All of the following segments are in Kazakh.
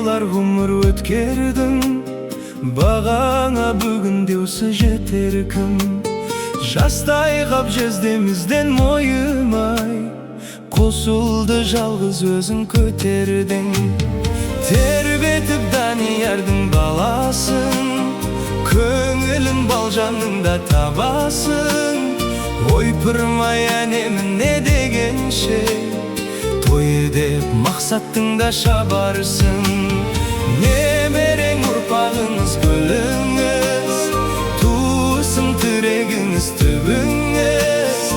жылдар ғұмыр өткердің, бағаңа бүгінде осы жетер кім? Жастай қап жездемізден мойымай, қосылды жалғыз өзің көтердің. Тербетіп Даниярдың баласын, көңілін балжаныңда табасың. Ойпырмай әнемін не дегенше, той деп мақсаттыңда шабарсың. Немерең ұрпағыңыз гүліңіз, туысың тірегіңіз түбіңіз.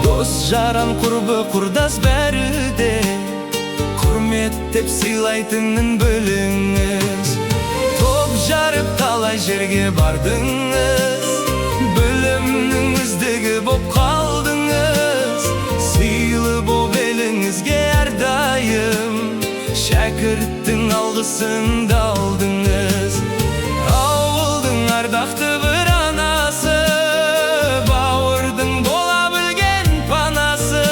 Дос жаран құрбы құрдас бәрі де құрметтеп сыйлайтынын біліңіз. Топ жарып талай жерге бардыңыз, білімнің үздігі боп қалдыңыз. Сыйлы боп еліңізге әрдайым, шәкірттің алғысын да алдыңыз. Ауылдың ардақты бір анасы, бауырдың бола білген панасы.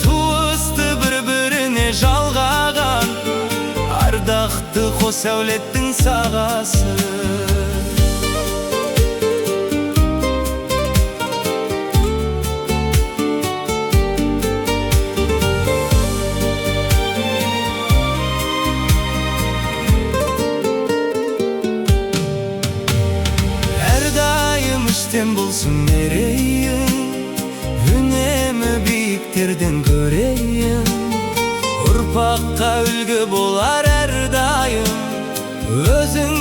Туысты бір-біріне жалғаған, ардақты қос әулеттің сағасы. Үстем болсын мерейін, үнемі биіктерден көрейін. Ұрпаққа үлгі болар әрдайым, өзің